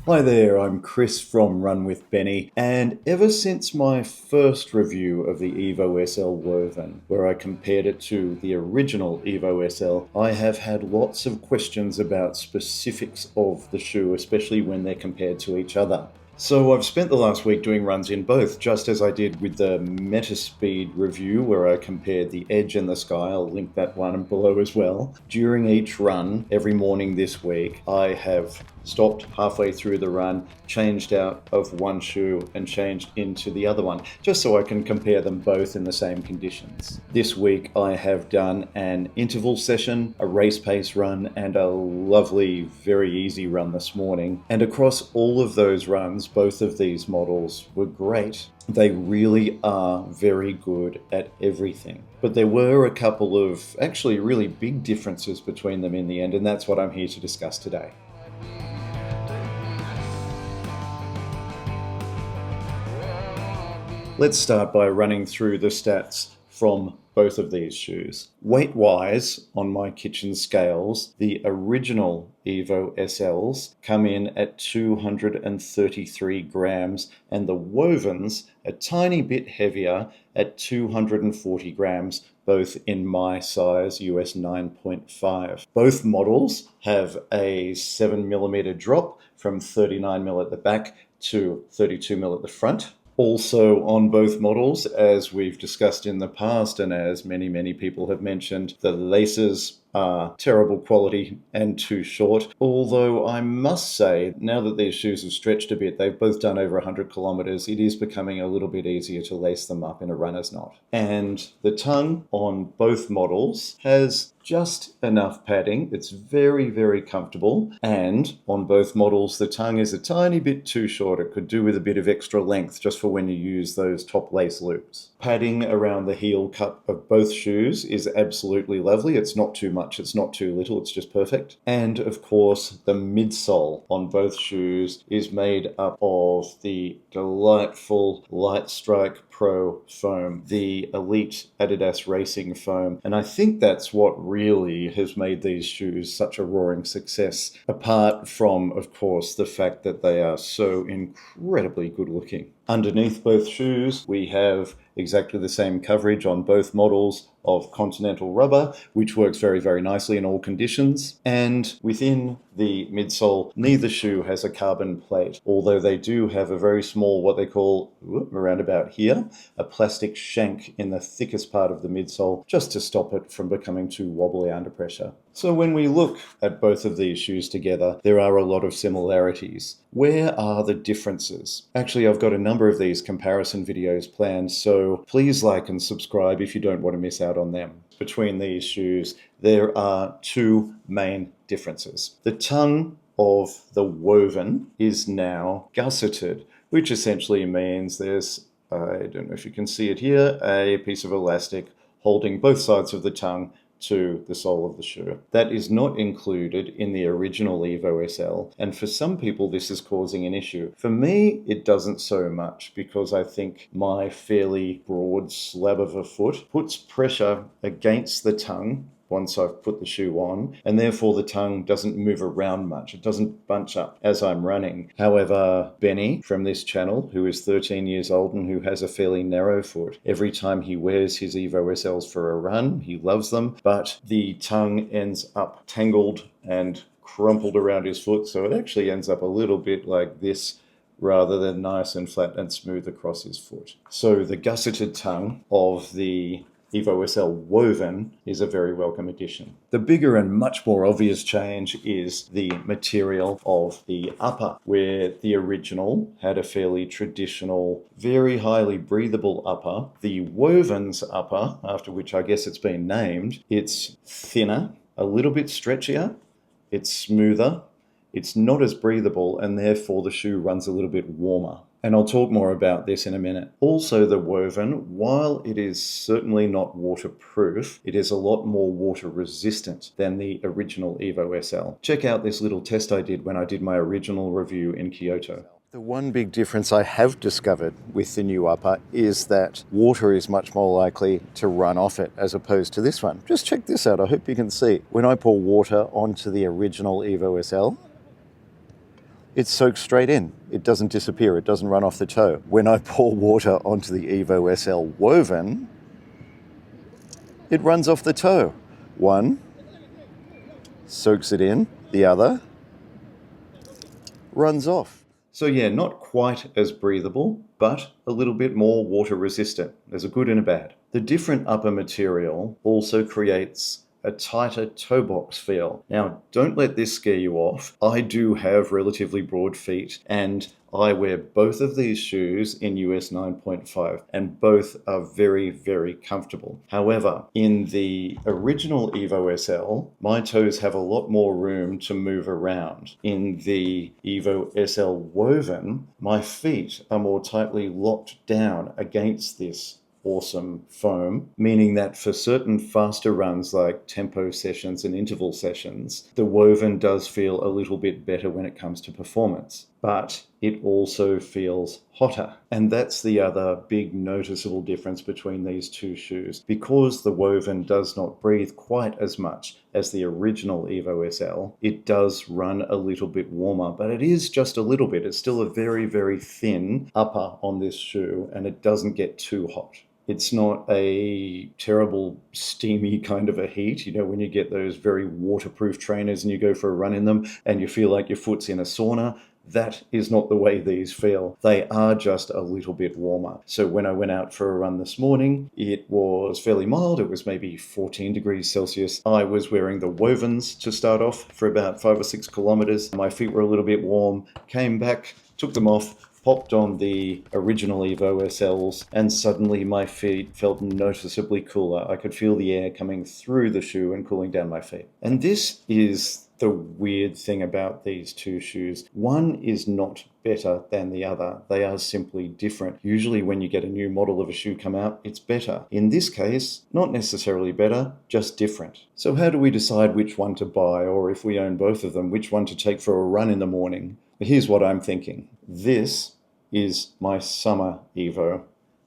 Hi there, I'm Chris from Run with Benny, and ever since my first review of the Evo SL Woven, where I compared it to the original Evo SL, I have had lots of questions about specifics of the shoe, especially when they're compared to each other. So I've spent the last week doing runs in both, just as I did with the Metaspeed review where I compared the Edge and the Sky. I'll link that one below as well. During each run, every morning this week, I have stopped halfway through the run, changed out of one shoe and changed into the other one, just so I can compare them both in the same conditions. This week I have done an interval session, a race pace run, and a lovely, very easy run this morning. And across all of those runs, both of these models were great. They really are very good at everything. But there were a couple of actually really big differences between them in the end, and that's what I'm here to discuss today. Let's start by running through the stats from both of these shoes. Weight-wise, on my kitchen scales, the original Evo SLs come in at 233 grams, and the Wovens a tiny bit heavier at 240 grams, both in my size, US 9.5. Both models have a 7mm drop from 39mm at the back to 32mm at the front. Also on both models, as we've discussed in the past and as many people have mentioned, the laces are terrible quality and too short. Although I must say, now that these shoes have stretched a bit, they've both done over 100 kilometers, it is becoming a little bit easier to lace them up in a runner's knot. And the tongue on both models has just enough padding. It's very comfortable. And on both models, the tongue is a tiny bit too short. It could do with a bit of extra length just for when you use those top lace loops. Padding around the heel cup of both shoes is absolutely lovely. It's not too much, it's not too little, it's just perfect. And of course, the midsole on both shoes is made up of the delightful Light Strike Pro foam, the elite Adidas racing foam. And I think that's what really has made these shoes such a roaring success, apart from, of course, the fact that they are so incredibly good looking. Underneath both shoes, we have exactly the same coverage on both models of Continental rubber, which works very nicely in all conditions. And within the midsole, neither shoe has a carbon plate, although they do have a very small, what they call, around about here, a plastic shank in the thickest part of the midsole, just to stop it from becoming too wobbly under pressure. So when we look at both of these shoes together, there are a lot of similarities. Where are the differences? Actually, I've got a number of these comparison videos planned, so please like and subscribe if you don't want to miss out on them. Between these shoes, there are two main differences. The tongue of the Woven is now gusseted, which essentially means there's, I don't know if you can see it here, a piece of elastic holding both sides of the tongue to the sole of the shoe. That is not included in the original Evo SL, and for some people this is causing an issue. For me, it doesn't so much, because I think my fairly broad slab of a foot puts pressure against the tongue once I've put the shoe on, and therefore the tongue doesn't move around much. It doesn't bunch up as I'm running. However, Benny from this channel, who is 13 years old and who has a fairly narrow foot, every time he wears his Evo SLs for a run, he loves them, but the tongue ends up tangled and crumpled around his foot, so it actually ends up a little bit like this, rather than nice and flat and smooth across his foot. So the gusseted tongue of the Evo SL Woven is a very welcome addition. The bigger and much more obvious change is the material of the upper, where the original had a fairly traditional, very highly breathable upper. The Woven's upper, after which I guess it's been named, it's thinner, a little bit stretchier, it's smoother, it's not as breathable, and therefore the shoe runs a little bit warmer. And I'll talk more about this in a minute. Also, the Woven, while it is certainly not waterproof, it is a lot more water resistant than the original Evo SL. Check out this little test I did when I did my original review in Kyoto. The one big difference I have discovered with the new upper is that water is much more likely to run off it as opposed to this one. Just check this out, I hope you can see. When I pour water onto the original Evo SL, it soaks straight in. It doesn't disappear. It doesn't run off the toe. When I pour water onto the Evo SL Woven, it runs off the toe. One soaks it in, the other runs off. So yeah, not quite as breathable, but a little bit more water resistant. There's a good and a bad. The different upper material also creates a tighter toe box feel. Now, don't let this scare you off. I do have relatively broad feet, and I wear both of these shoes in US 9.5, and both are very, very comfortable. However, in the original Evo SL, my toes have a lot more room to move around. In the Evo SL Woven, my feet are more tightly locked down against this awesome foam, meaning that for certain faster runs like tempo sessions and interval sessions, the Woven does feel a little bit better when it comes to performance. But it also feels hotter. And that's the other big noticeable difference between these two shoes. Because the Woven does not breathe quite as much as the original Evo SL, it does run a little bit warmer, but it is just a little bit. It's still a very, very thin upper on this shoe, and it doesn't get too hot. It's not a terrible steamy kind of a heat, you know, when you get those very waterproof trainers and you go for a run in them and you feel like your foot's in a sauna. That is not the way these feel. They are just a little bit warmer. So when I went out for a run this morning, it was fairly mild. It was maybe 14 degrees Celsius. I was wearing the Wovens to start off for about 5 or 6 kilometers. My feet were a little bit warm, came back, took them off, popped on the original Evo SLs, and suddenly my feet felt noticeably cooler. I could feel the air coming through the shoe and cooling down my feet. And this is the weird thing about these two shoes. One is not better than the other. They are simply different. Usually when you get a new model of a shoe come out, it's better. In this case, not necessarily better, just different. So how do we decide which one to buy, or if we own both of them, which one to take for a run in the morning? Here's what I'm thinking. This is my summer Evo.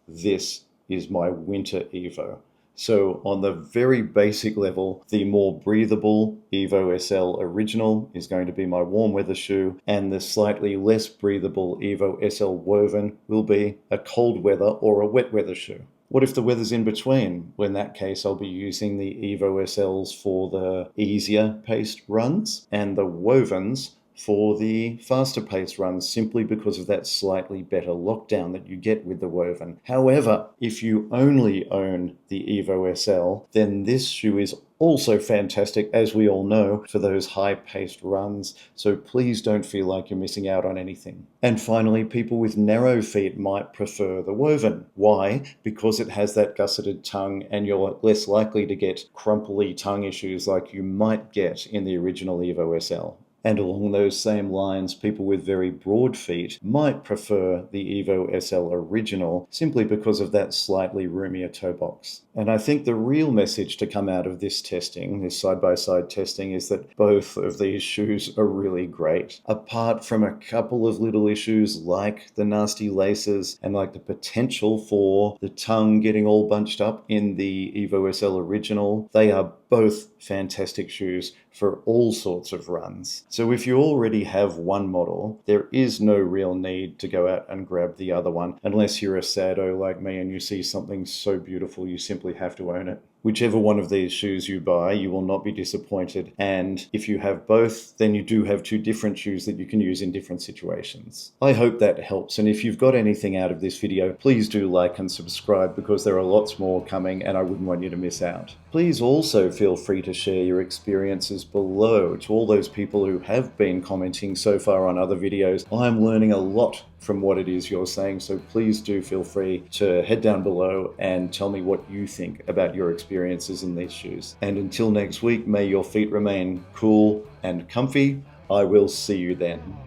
This is my winter Evo. So on the very basic level, the more breathable Evo SL Original is going to be my warm weather shoe, and the slightly less breathable Evo SL Woven will be a cold weather or a wet weather shoe. What if the weather's in between? Well, in that case, I'll be using the Evo SLs for the easier paced runs and the Wovens for the faster pace runs, simply because of that slightly better lockdown that you get with the Woven. However, if you only own the Evo SL, then this shoe is also fantastic, as we all know, for those high-paced runs, so please don't feel like you're missing out on anything. And finally, people with narrow feet might prefer the Woven. Why? Because it has that gusseted tongue, and you're less likely to get crumply tongue issues like you might get in the original Evo SL. And along those same lines, people with very broad feet might prefer the Evo SL Original simply because of that slightly roomier toe box. And I think the real message to come out of this testing, this side-by-side testing, is that both of these shoes are really great. Apart from a couple of little issues like the nasty laces and like the potential for the tongue getting all bunched up in the Evo SL Original, they are both fantastic shoes for all sorts of runs. So if you already have one model, there is no real need to go out and grab the other one, unless you're a sado like me and you see something so beautiful you simply have to own it. Whichever one of these shoes you buy, you will not be disappointed. And if you have both, then you do have two different shoes that you can use in different situations. I hope that helps. And if you've got anything out of this video, please do like and subscribe, because there are lots more coming and I wouldn't want you to miss out. Please also feel free to share your experiences below. To all those people who have been commenting so far on other videos, I'm learning a lot from what it is you're saying, so please do feel free to head down below and tell me what you think about your experiences in these shoes. And until next week, may your feet remain cool and comfy. I will see you then.